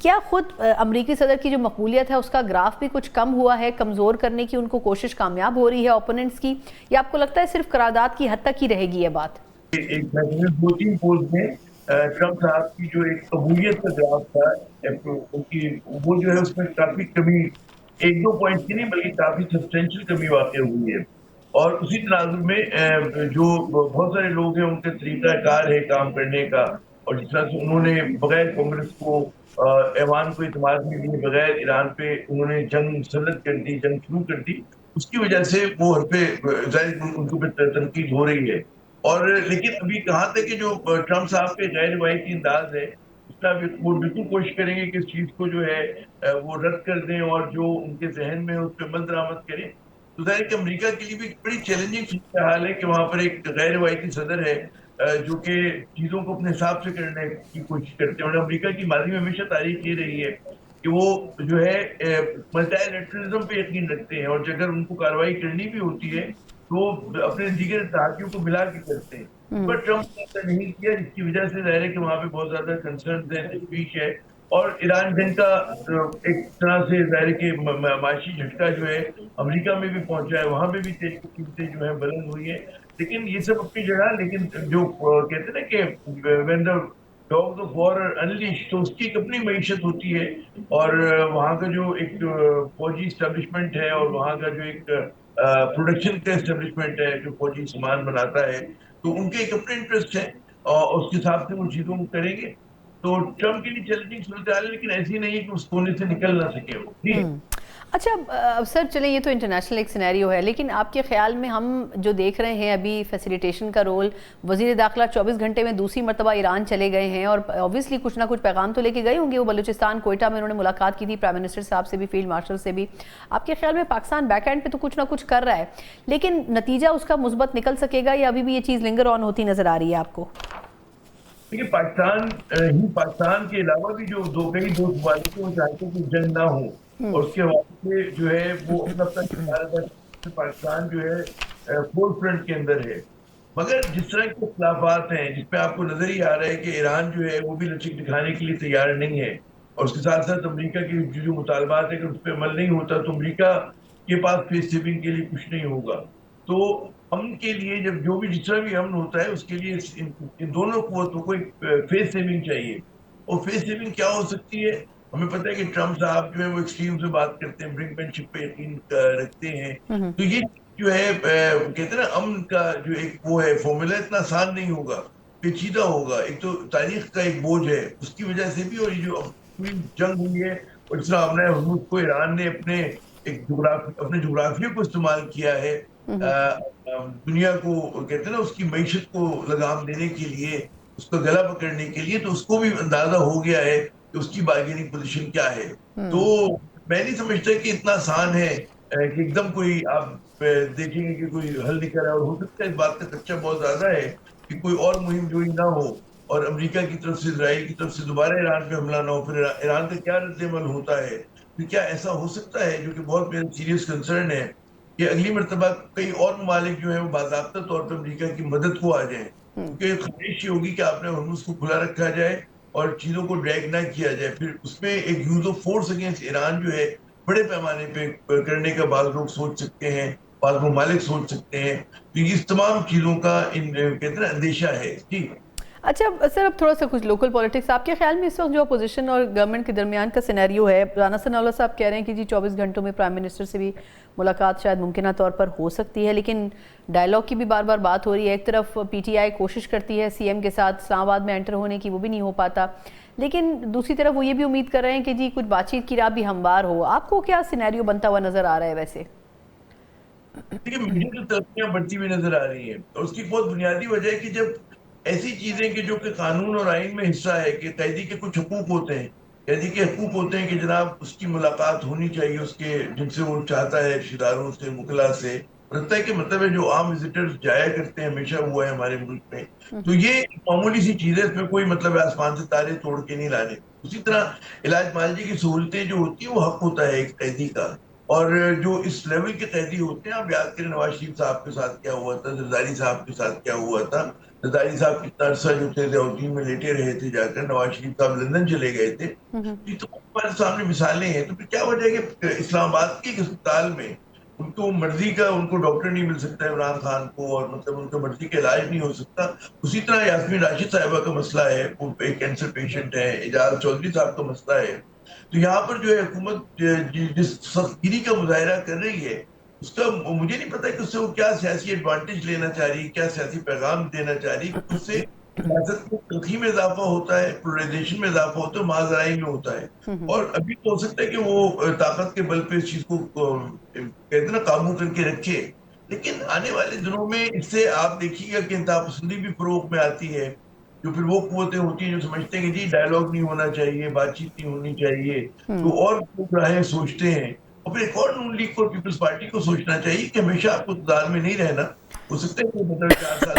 کیا خود امریکی صدر کی جو مقبولیت ہے اس کا گراف بھی کچھ کم ہوا ہے, کمزور کرنے کی ان کو کوشش کامیاب ہو رہی ہے اوپوننٹس کی, یا آپ کو لگتا ہے صرف قرارداد کی حد تک ہی رہے گی یہ بات؟ ایک ووٹنگ پولز میں ٹرمپ صاحب کی جو ایک قبولیت کا گراف تھا ان کی, وہ جو ہے اس میں کافی کمی, 1-2 پوائنٹ کی نہیں بلکہ کافی سبسٹینشیل کمی واقع ہوئی ہے. اور اسی تناظر میں جو بہت سارے لوگ ہیں ان کا طریقہ کار ہے کام کرنے کا, اور جس طرح سے انہوں نے بغیر کانگریس کو ایوان کو اعتماد میں لیے بغیر ایران پہ انہوں نے جنگ مسلط کر دی, جنگ شروع کر دی, اس کی وجہ سے وہ ہر پہ ظاہر ان کو تنقید ہو رہی ہے. اور لیکن ابھی کہاں تک کہ جو ٹرمپ صاحب کے غیر روایتی انداز ہے اس کا وہ بالکل کوشش کریں گے کہ اس چیز کو جو ہے وہ رد کر دیں اور جو ان کے ذہن میں اس پہ عمل درآمد کریں. تو ظاہر کہ امریکہ کے لیے بھی بڑی چیلنجنگ صورتحال ہے کہ وہاں پر ایک غیر روایتی صدر ہے جو کہ چیزوں کو اپنے حساب سے کرنے کی کوشش کرتے ہیں. اور امریکہ کی ماضی میں ہمیشہ تاریخ یہ رہی ہے کہ وہ جو ہے ملٹی لیٹرلزم پہ یقین رکھتے ہیں, اور اگر ان کو کارروائی کرنی بھی ہوتی ہے تو اپنے دیگر اتحادیوں کو ملا کے کرتے ہیں. پر ٹرمپ نے ایسا نہیں کیا, جس کی وجہ سے ظاہر ہے کہ وہاں پہ بہت زیادہ کنسرن ہے, تشویش ہے. اور ایران جنگ کا ایک طرح سے ظاہر ہے کہ معاشی جھٹکا جو ہے امریکہ میں بھی پہنچا ہے, وہاں پہ بھی تیل کی قیمتیں جو ہے بلند ہوئی ہیں. لیکن یہ سب اپنی جگہ, لیکن جو کہتے ہیں نا کہ when the dogs of war are unleashed, تو اس کی ایک اپنی معیشت ہوتی ہے. اور وہاں کا جو ایک فوجی اسٹیبلشمنٹ ہے اور وہاں کا جو ایک پروڈکشن کا اسٹیبلشمنٹ ہے جو فوجی سامان بناتا ہے, تو ان کے ایک اپنے انٹرسٹ ہیں اور اس کے حساب سے وہ چیزوں کو کریں گے. تو ٹرمپ کے لیے چیلنجنگ صورتحال ہے, لیکن ایسی نہیں ہے کہ اس کونے سے نکل نہ سکے وہ. جی اچھا سر, چلیں یہ تو انٹرنیشنل ایک سینیریو ہے, لیکن آپ کے خیال میں ہم جو دیکھ رہے ہیں ابھی فیسیلیٹیشن کا رول, وزیر داخلہ 24 گھنٹے میں دوسری مرتبہ ایران چلے گئے ہیں اور اوبویسلی کچھ نہ کچھ پیغام تو لے کے گئے ہوں گے. وہ بلوچستان کوئٹہ میں انہوں نے ملاقات کی تھی پرائم منسٹر صاحب سے بھی, فیلڈ مارشل سے بھی. آپ کے خیال میں پاکستان بیک اینڈ پہ تو کچھ نہ کچھ کر رہا ہے, لیکن نتیجہ اس کا مثبت نکل سکے گا یا ابھی بھی یہ چیز لنگر آن ہوتی نظر آ رہی ہے آپ کو؟ دیکھیے, پاکستان کے علاوہ بھی جو کئی دو ممالک ہیں وہ چاہتے ہیں کہ جنگ نہ ہو, اور اس کے حوالے سے جو ہے وہ اپنا پاکستان جو ہے فور فرنٹ کے اندر ہے. مگر جس طرح کے اختلافات ہیں, جس پہ آپ کو نظر ہی آ رہا ہے کہ ایران جو ہے وہ بھی لچک دکھانے کے لیے تیار نہیں ہے, اور اس کے ساتھ ساتھ امریکہ کے جو مطالبات ہیں کہ اس پہ عمل نہیں ہوتا تو امریکہ کے پاس فیس سیونگ کے لیے کچھ نہیں ہوگا. تو امن کے لیے جب جو بھی جس طرح بھی امن ہوتا ہے اس کے لیے ان دونوں قوتوں کو ایک فیس سیونگ چاہیے. اور فیس سیونگ کیا ہو سکتی ہے؟ ہمیں پتہ ہے کہ ٹرمپ صاحب جو ہے وہ ایکسٹریم سے بات کرتے ہیں, برنکمینشپ پہ یقین رکھتے ہیں. تو یہ جو ہے کہتے ہیں نا امن کا جو ایک وہ ہے فارمولا, اتنا آسان نہیں ہوگا, پیچیدہ ہوگا. ایک تو تاریخ کا ایک بوجھ ہے اس کی وجہ سے بھی, اور یہ جو جنگ ہوئی ہے اور جس طرح اپنے ہرمز کو ایران نے اپنے جغرافیہ کو استعمال کیا ہے دنیا کو کہتے ہیں نا اس کی معیشت کو لگام دینے کے لیے, اس کا گلا پکڑنے کے لیے, تو اس کو بھی اندازہ ہو گیا ہے کہ اس کی بارگیننگ پوزیشن کیا ہے. تو میں نہیں سمجھتا کہ اتنا آسان ہے کہ ایک دم کوئی آپ دیکھیں گے کہ کوئی حل نکل رہا ہے. اور ہو سکتا ہے اس بات کا خدشہ بہت زیادہ ہے کہ کوئی اور مہم جوئی نہ ہو اور امریکہ کی طرف سے اسرائیل کی طرف سے دوبارہ ایران پہ حملہ نہ ہو. پھر ایران کا کیا رد عمل ہوتا ہے, پھر کیا ایسا ہو سکتا ہے, جو کہ بہت میرا سیریس کنسرن ہے کہ اگلی مرتبہ کئی اور ممالک جو ہیں وہ باضابطہ طور پر امریکہ کی مدد کو آ جائیں. کیونکہ خواہش یہ ہوگی کہ آپ نے ہرمز کو کھلا رکھا جائے اور چیزوں کو ڈریگ نہ کیا جائے. پھر اس میں ایک use of force against Iran جو ہے بڑے پیمانے پہ کرنے کا بعض لوگ سوچ سکتے ہیں, بعض ممالک سوچ سکتے ہیں. تو اس تمام چیزوں کا کہتے ہیں نا اندیشہ ہے. جی اچھا سر, اب تھوڑا سا کچھ لوکل پولیٹکس. آپ کے خیال میں اس وقت جو اپوزیشن اور گورنمنٹ کے درمیان کا سینیریو ہے, رانا ثناء اللہ صاحب کہہ رہے ہیں کہ جی 24 گھنٹوں میں پرائم منسٹر سے بھی ملاقات شاید ممکنہ طور پر ہو سکتی ہے, لیکن ڈائلاگ کی بھی بار بار بات ہو رہی ہے. ایک طرف پی ٹی آئی کوشش کرتی ہے سی ایم کے ساتھ اسلام آباد میں انٹر ہونے کی, وہ بھی نہیں ہو پاتا, لیکن دوسری طرف وہ یہ بھی امید کر رہے ہیں کہ جی کچھ بات چیت کی راہ بھی ہموار ہو. آپ کو کیا سینیریو بنتا ہوا نظر آ رہا ہے ویسے؟ دیکھیے, میڈیا کی ترقیاں بڑھتی ہوئی نظر آ رہی ہیں, اور اس کی بہت بنیادی وجہ ہے کہ جب ایسی چیزیں کہ جو کہ قانون اور آئین میں حصہ ہے کہ قیدی کے کچھ حقوق ہوتے ہیں, قیدی کے حقوق ہوتے ہیں کہ جناب اس کی ملاقات ہونی چاہیے اس کے جن سے وہ چاہتا ہے, رشتہ داروں سے, وکلا سے. لگتا ہے کہ مطلب ہے جو عام وزٹرز جایا کرتے ہیں, ہمیشہ ہوا ہے ہمارے ملک میں, تو یہ معمولی سی چیز ہے, اس میں کوئی مطلب ہے آسمان سے تارے توڑ کے نہیں لانے. اسی طرح علاج معالجے کی سہولتیں جو ہوتی ہیں وہ حق ہوتا ہے ایک قیدی کا. اور جو اس لیول کے قیدی ہوتے ہیں, آپ یاد کریں نواز شریف صاحب کے ساتھ کیا ہوا تھا, زرداری صاحب کے ساتھ کیا ہوا تھا. زرداری صاحب کتنا عرصہ جو تھے ضیاءالدین میں لیٹے رہے تھے جا کر, نواز شریف صاحب لندن چلے گئے تھے. یہ تو ہمارے سامنے مثالیں ہیں. تو پھر کیا وجہ ہے کہ اسلام آباد کے اسپتال میں ان کو مرضی کا ان کو ڈاکٹر نہیں مل سکتا ہے عمران خان کو, اور مطلب ان کو مرضی کا علاج نہیں ہو سکتا. اسی طرح یاسمین راشد صاحبہ کا مسئلہ ہے, وہ ایک کینسر پیشنٹ ہے. اعجاز چودھری صاحب کا مسئلہ ہے. تو یہاں پر جو ہے حکومت جس سخت گیری کا مظاہرہ کر رہی ہے, اس کا مجھے نہیں پتا کہ اس سے وہ کیا سیاسی ایڈوانٹیج لینا چاہ رہی ہے, کیا سیاسی پیغام دینا چاہ رہی ہے. اس سے سیاست میں تلخی میں اضافہ ہوتا ہے, پولرائزیشن میں اضافہ ہوتا ہے, ماضرائی میں ہوتا ہے. اور ابھی تو ہو سکتا ہے کہ وہ طاقت کے بل پہ اس چیز کو کہتے ہیں نا قابو کر کے رکھے, لیکن آنے والے دنوں میں اس سے آپ دیکھیے گا کہ انتہا پسندی بھی فروغ میں آتی ہے. جو پھر وہ قوتیں ہوتی ہیں جو سمجھتے ہیں کہ جی ڈائیلاگ نہیں ہونا چاہیے, بات چیت نہیں ہونی چاہیے, تو اور راہیں سوچتے ہیں. اور پھر ایک اور نون لیگ کو, پیپلز پارٹی کو سوچنا چاہیے کہ ہمیشہ آپ کو اقتدار میں نہیں رہنا. ہو سکتا ہے کہ مطلب 4 سال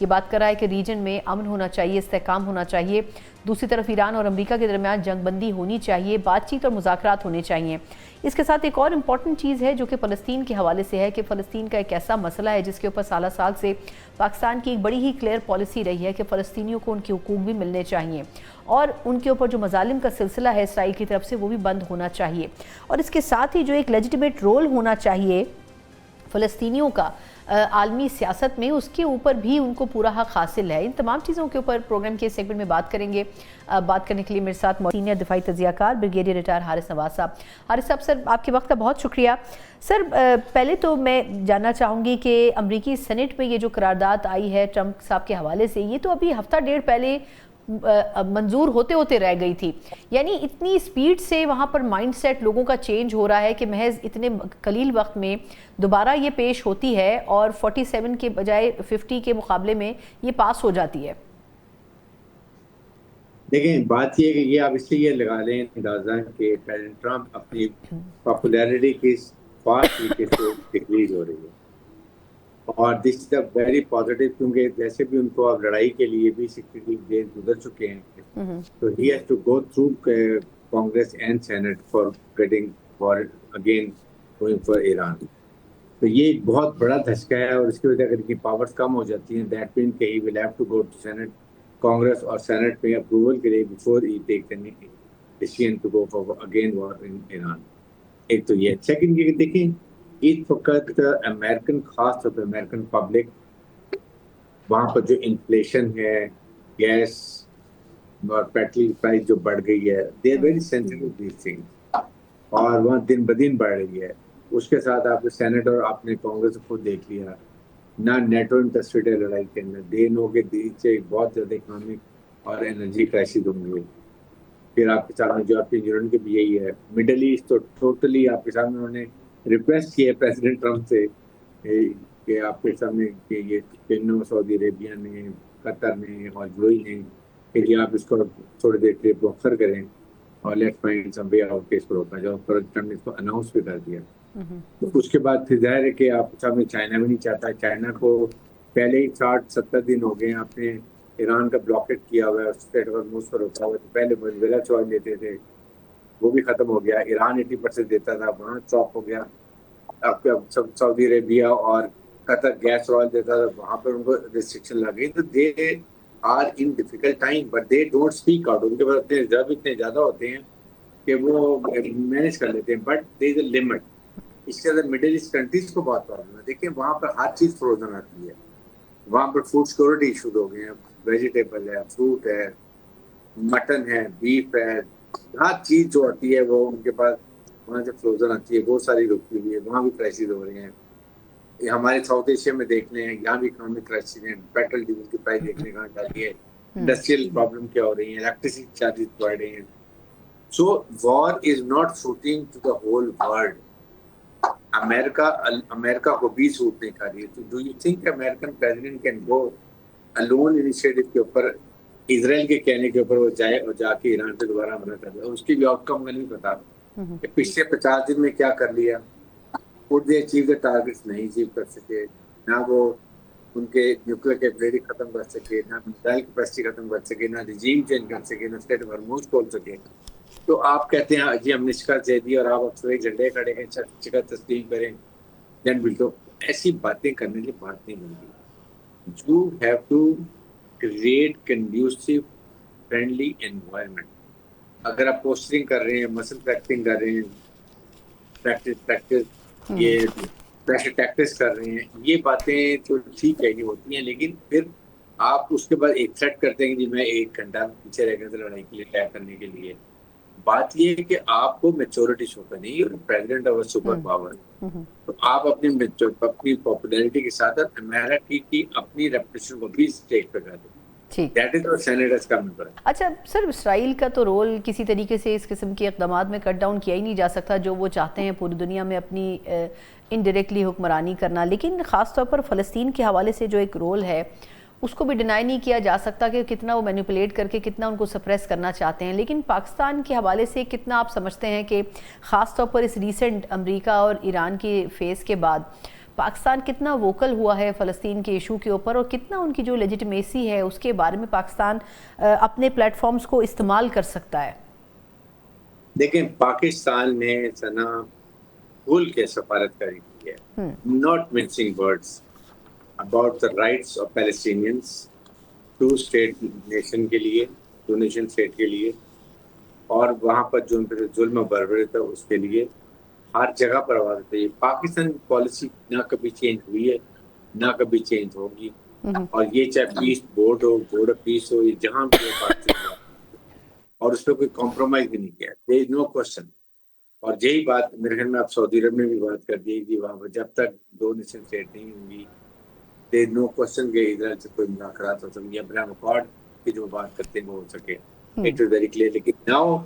یہ بات کر رہا ہے کہ ریجن میں امن ہونا چاہیے, استحکام ہونا چاہیے. دوسری طرف ایران اور امریکہ کے درمیان جنگ بندی ہونی چاہیے, بات چیت اور مذاکرات ہونے چاہیے. اس کے ساتھ ایک اور امپورٹنٹ چیز ہے جو کہ فلسطین کے حوالے سے ہے کہ فلسطین کا ایک ایسا مسئلہ ہے جس کے اوپر سالہ سال سے پاکستان کی ایک بڑی ہی کلیئر پالیسی رہی ہے کہ فلسطینیوں کو ان کے حقوق بھی ملنے چاہیے اور ان کے اوپر جو مظالم کا سلسلہ ہے اسرائیل کی طرف سے وہ بھی بند ہونا چاہیے. اور اس کے ساتھ ہی جو ایک لیجٹیمیٹ رول ہونا چاہیے فلسطینیوں کا عالمی سیاست میں, اس کے اوپر بھی ان کو پورا حق حاصل ہے. ان تمام چیزوں کے اوپر پروگرام کے سیگمنٹ میں بات کریں گے. بات کرنے کے لیے میرے ساتھ سینئر دفاعی تجزیہ کار بریگیڈیئر ریٹائر حارث نواز صاحب. حارث صاحب, سر آپ کے وقت کا بہت شکریہ. سر پہلے تو میں جاننا چاہوں گی کہ امریکی سینٹ میں یہ جو قرارداد آئی ہے ٹرمپ صاحب کے حوالے سے, یہ تو ابھی ہفتہ ڈیڑھ پہلے منظور ہوتے ہوتے رہ گئی تھی. یعنی اتنی سپیڈ سے وہاں پر مائنڈ سیٹ لوگوں کا چینج ہو رہا ہے کہ محض اتنے قلیل وقت میں دوبارہ یہ پیش ہوتی ہے اور 47 کے بجائے 50 کے مقابلے میں یہ پاس ہو جاتی ہے. دیکھیں بات یہ ہے کہ یہ آپ اس لیے لگا لیں اندازہ کہ پریزیڈنٹ ٹرمپ اپنی پاپولیرٹی کی فاسٹ طریقے سے ڈکریز ہو رہی ہے, اور دس از اے ویری پازیٹیو, کیونکہ جیسے بھی ان کو اب لڑائی کے لیے بھی 60 ڈیز گزر چکے ہیں, تو he has to go through Congress and Senate for getting for again going for Iran. تو یہ ایک بہت بڑا دھچکا ہے, اور اس کی وجہ سے اگر ان کی پاورز کم ہو جاتی ہیں دیٹ مین کہ he will have to go to Senate, Congress اور سینٹ میں اپروول کے لیے before he take any decision to go for again war in Iran. ایک تو یہ. سیکنڈ یہ دیکھیں اس وقت امریکن, خاص طور پہ امریکن پبلک, وہاں پر جو انفلیشن ہے, گیس اور پیٹرول پرائز جو بڑھ گئی ہے, they are very sensitive these things, اور وہاں دن بدن بڑھ رہی ہے. اس کے ساتھ آپ نے سینٹ اور آپ نے کانگریس کو دیکھ لیا, نہ نیٹو انٹرسٹیڈ ہے لڑائی کے اندر, دے نو کے بیچ سے بہت زیادہ اکنامک اور انرجی کرائسس ہوں گے. پھر آپ کے سامنے جو آپ کی یونین کے بھی یہی ہے, مڈل ایسٹ تو ٹوٹلی آپ کے سامنے انہوں نے ریکویسٹ کی ہے پریزیڈنٹ ٹرمپ سے کہ آپ کے سامنے کہ یہ سعودی عربیہ نے, قطر نے اور یوئی نے کہ یہ آپ اس کو تھوڑی دیر کے لیے مؤخر کریں اور let's find some way out کے اس کو روکا جائے. پریزیڈنٹ ٹرمپ نے اس کو اناؤنس بھی کر دیا. تو اس کے بعد پھر ظاہر ہے کہ آپ کے سامنے چائنا بھی نہیں چاہتا. چائنا کو پہلے ہی 60-70 دن ہو گئے آپ نے ایران کا بلاکیٹ کیا ہوا ہے, اسٹریٹ آف ہارمز پر روکا ہوا ہے. تو پہلے وینزویلا چوائل لیتے تھے, وہ بھی ختم ہو گیا. ایران 80% دیتا تھا, وہاں چاپ ہو گیا. اب سعودی عربیہ اور قطر گیس آئل دیتا تھا, وہاں پر ان کو ریسٹرکشن لگ گئی. تو they are in difficult time but they don't speak out. ان کے پاس اپنے ریزرو اتنے زیادہ ہوتے ہیں کہ وہ مینیج کر لیتے ہیں, but there is a limit. اس کے اندر مڈل ایسٹ کنٹریز کو بہت پرابلم ہے. دیکھیں وہاں پر ہر چیز فروزن آتی ہے, وہاں پر فوڈ سیکورٹی ایشوز ہو گئے ہیں, ویجیٹیبل ہے, فروٹ ہے, مٹن ہے, بیف ہے, ہر چیز جو آتی ہے وہ ان کے پاس وہاں سے فروزن آتی ہے. بہت ساری رکی ہوئی ہے, وہاں بھی کرائسس ہو رہے ہیں. ہمارے ساؤتھ ایشیا میں دیکھ لیں, یہاں بھی اکنامک کرائسس ہیں. پیٹرول ڈیزل کی پرائز دیکھنے کہاں جاتی ہے, انڈسٹریل پرابلم کیا ہو رہی ہیں, الیکٹریسٹی چارجز بڑھ رہے ہیں. So war is not suiting to the whole world. امریکہ کو بھی سوٹ نہیں کر رہی ہے. تو do you think American president can go alone initiative کے اوپر, اسرائیل کے کہنے کے اوپر وہ جائے اور جا کے ایران پہ دوبارہ حملہ کر دے؟ اس کی بھی آؤٹ کم کا نہیں پتا کہ پچھلے 50 دن میں کیا کر لیا. خود دے اچیو دا ٹارگیٹس نہیں اچیو کر سکے, نہ وہ ان کے نیوکلیر کیپیبلٹی ختم کر سکے, نہ میزائل کیپیسٹی ختم کر سکے, نہ رجیم چینج کر سکے, نہ اسٹریٹ آف ہارمز کھول سکے. تو آپ کہتے ہیں جی ہم نے شکست دے دی, اور آپ اکثر ایک جھنڈے کھڑے ہیں شکست تسلیم کریں. دین ول تو ایسی باتیں کرنے کی بات نہیں بنتی. You have to create conducive friendly environment. اگر آپ پوسٹرنگ کر رہے ہیں, مسل فیکٹنگ کر رہے ہیں, پریکٹس یہ پریشر ٹیکٹس کر رہے ہیں, یہ باتیں تو ٹھیک ہے, یہ ہوتی ہیں. لیکن پھر آپ اس کے بعد ایک تھریٹ کرتے ہیں کہ جی میں 1 گھنٹہ پیچھے رہ گیا تھا لڑائی کے لیے اٹیک کرنے کے لیے. بات یہ ہے کہ آپ کو میچورٹی شو کرنی ہے, پریزیڈنٹ آف سپر پاور. تو آپ اپنی پاپولیرٹی کے ساتھ امریکہ کی اپنی ریپوٹیشن کو بھی اسٹیک پہ کر دیں. اچھا سر, اسرائیل کا تو رول کسی طریقے سے اس قسم کے اقدامات میں کٹ ڈاؤن کیا ہی نہیں جا سکتا, جو وہ چاہتے ہیں پوری دنیا میں اپنی انڈائریکٹلی حکمرانی کرنا. لیکن خاص طور پر فلسطین کے حوالے سے جو ایک رول ہے اس کو بھی ڈینائی نہیں کیا جا سکتا کہ کتنا وہ مینیپولیٹ کر کے کتنا ان کو سپریس کرنا چاہتے ہیں. لیکن پاکستان کے حوالے سے کتنا آپ سمجھتے ہیں کہ خاص طور پر اس ریسنٹ امریکہ اور ایران کے فیس کے بعد پاکستان کتنا ووکل ہوا ہے فلسطین کے ایشو کے اوپر اور کتنا ان کی جو لیجٹمیسی ہے اس کے بارے میں پاکستان اپنے پلیٹ فارمز کو استعمال کر سکتا ہے؟ دیکھیں پاکستان نے سنا کھول کے سفارت کاری کی ہے، not mincing words about the rights of Palestinians to state nation کے لیے، ٹو نیشن اسٹیٹ کے لیے، اور وہاں پر جو ان پہ ظلم و بربری تھا اس کے لیے ہر جگہ پر آواز اٹھائی۔ پاکستان پالیسی نہ کبھی چینج ہوئی ہے نہ کبھی چینج ہوگی، اور یہ چاہے پیس بورڈ ہو، بورڈ آف پیس ہو، یہ جہاں بھی ہو پاکستان کا، اور اس پہ کوئی کمپرومائز بھی نہیں کیا، دیر از نو کوشچن۔ اور یہی بات میرے خیال میں آپ سعودی عرب میں بھی بات کر دی کہ وہاں پر جب تک دو نیشن اسٹیٹ نہیں ہوں گی، دیر از نو کوشچن کہ اسرائیل سے کوئی مذاکرات ہو سکیں گے، ابراہیم اکارڈ کی جو بات کرتے ہیں وہ ہو سکے، اٹ از ویری کلیئر۔ لیکن now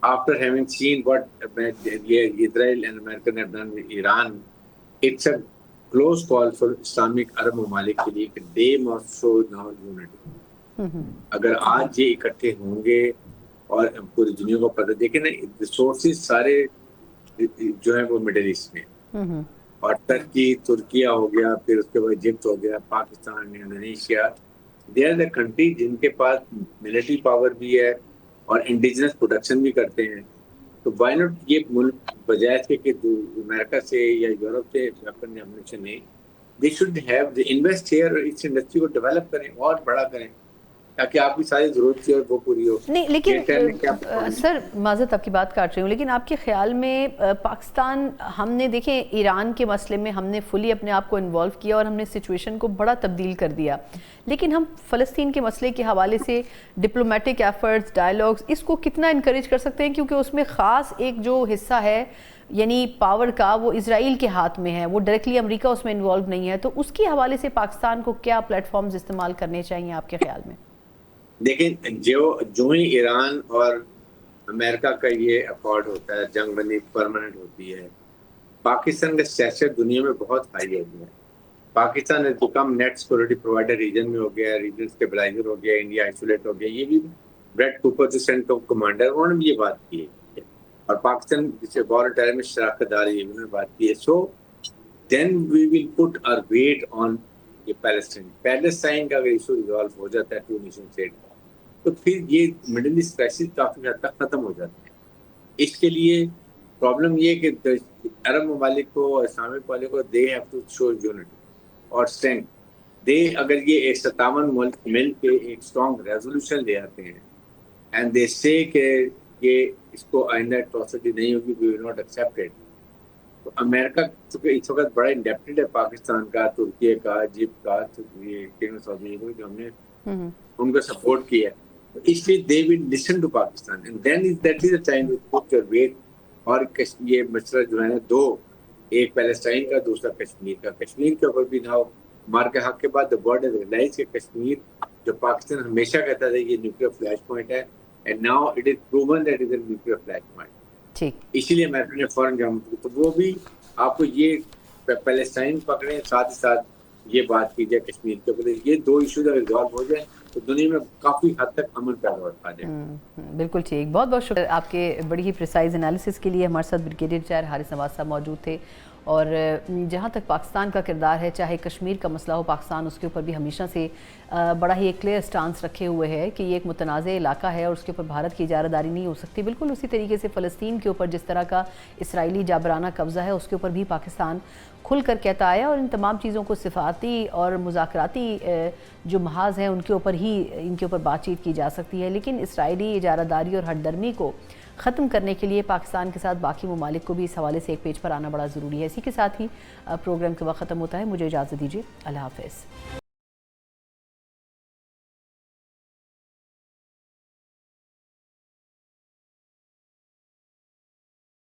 after having seen what Israel and America have done with Iran, it's a close call for Islamic Arab ممالک کے لیے کہ they must show now unity۔ اگر آج یہ اکٹھے ہوں گے اور پوری دنیا کو پتہ، دیکھیں نا ریسورسز سارے جو ہیں وہ مڈل ایسٹ میں، اور ترکی، ترکیہ ہو گیا، پھر اس کے بعد ایجپٹ ہو گیا، Pakistan, Indonesia, they are the country جن کے پاس ملٹری پاور بھی ہے اور انڈیجنس پروڈکشن بھی کرتے ہیں۔ تو وائی ناٹ یہ ملک بجائے اس کے کہ امریکہ سے یا یورپ سے ویپن یا امونیشن نہیں، they should have they invest here, اور اس انڈسٹری کو ڈیولپ کریں اور بڑا کریں تاکہ آپ کی ساری ضرورت تھی اور وہ پوری ہو۔ نہیں لیکن سر معذرت آپ کی بات کاٹ رہی ہوں، لیکن آپ کے خیال میں پاکستان، ہم نے دیکھیں ایران کے مسئلے میں ہم نے فلی اپنے آپ کو انوالو کیا اور ہم نے سچویشن کو بڑا تبدیل کر دیا، لیکن ہم فلسطین کے مسئلے کے حوالے سے ڈپلومیٹک ایفرٹس، ڈائیلاگز، اس کو کتنا انکریج کر سکتے ہیں؟ کیونکہ اس میں خاص ایک جو حصہ ہے یعنی پاور کا وہ اسرائیل کے ہاتھ میں ہے، وہ ڈائریکٹلی امریکہ اس میں انوالو نہیں ہے، تو اس کے حوالے سے پاکستان کو کیا پلیٹ فارمز استعمال کرنے چاہیے آپ کے خیال میں؟ دیکھیں جو ہی ایران اور امریکہ کا یہ اکارڈ ہوتا ہے، جنگ بندی پرماننٹ ہوتی ہے، پاکستان کا سیاست دنیا میں بہت ہائی ہو گیا ہے۔ پاکستان نے become net security provider region میں ہو گیا، ریجن اسٹیبلائزر ہو گیا، انڈیا آئسولیٹ ہو گیا۔ یہ بھی بریڈ کوپر جو سینٹر کمانڈر، انہوں نے بھی یہ بات کی ہے، اور پاکستان جسے وار ٹائم میں شراکت داری ہے، انہوں نے بات کی ہے۔ سو دین وی ول پٹ آور ویٹ آن یہ پیلسٹائن کا اگر ایشو ریزالو ہو جاتا ہے ٹو نیشن اسٹیٹ کا، تو پھر یہ مڈل ایسٹ کرائسس کافی حد تک ختم ہو جاتے ہیں۔ اس کے لیے پرابلم یہ کہ عرب ممالک کو، اسلامک ممالک کو، they have to show unity اور اسٹرینتھ۔ دے اگر یہ 57 ملک مل کے ایک اسٹرانگ ریزولوشن لے آتے ہیں اینڈ دے سے کہ یہ اس کو آئندہ اٹراسٹی نہیں ہوگی، وی ول ناٹ ایکسیپٹ اٹ۔ تو امریکہ چونکہ اس وقت بڑا انڈیپٹڈ ہے پاکستان کا، ترکیہ کا، ایجپٹ کا، سعودی عرب جو ہم نے ان کو سپورٹ کیا ہے، اس لیے they will listen to Pakistan and then that is the time to put your weight۔ اور یہ مسئلہ جو ہے نا دو، ایک پیلسٹائن کا، دوسرا کشمیر کا۔ کشمیر کے اوپر بھی نہ مار کے حق کے بعد the world has realized کہ کشمیر جو پاکستان ہمیشہ کہتا تھا یہ نیوکلیئر فلیش پوائنٹ ہے، and now it is proven that it is a nuclear flash point۔ اسی لیے امریکہ نے فوراً جام، تو وہ بھی آپ کو یہ پیلسٹائن پکڑیں، ساتھ ہی ساتھ یہ بات کی جائے کشمیر کے اوپر، یہ دو ایشوز اگر ریزالو ہو جائیں تو دنیا میں کافی حد تک امن پیدا آ جائے۔ بالکل ٹھیک، بہت بہت شکریہ آپ کے بڑی ہی پریسائز انالیسس کے لیے۔ ہمارے ساتھ بریگیڈیئر انچارج حارث نواز صاحب موجود تھے، اور جہاں تک پاکستان کا کردار ہے، چاہے کشمیر کا مسئلہ ہو، پاکستان اس کے اوپر بھی ہمیشہ سے بڑا ہی ایک کلیئر سٹانس رکھے ہوئے ہے کہ یہ ایک متنازع علاقہ ہے اور اس کے اوپر بھارت کی اجارہ داری نہیں ہو سکتی۔ بالکل اسی طریقے سے فلسطین کے اوپر جس طرح کا اسرائیلی جابرانہ قبضہ ہے، اس کے اوپر بھی پاکستان کھل کر کہتا آیا، اور ان تمام چیزوں کو صفاتی اور مذاکراتی جو محاذ ہیں ان کے اوپر ہی ان کے اوپر بات چیت کی جا سکتی ہے، لیکن اسرائیلی اجارہ داری اور ہٹ درمی کو ختم کرنے کے لیے پاکستان کے ساتھ باقی ممالک کو بھی اس حوالے سے ایک پیج پر آنا بڑا ضروری ہے۔ اسی کے ساتھ ہی پروگرام کا وقت ختم ہوتا ہے، مجھے اجازت دیجیے، اللہ حافظ۔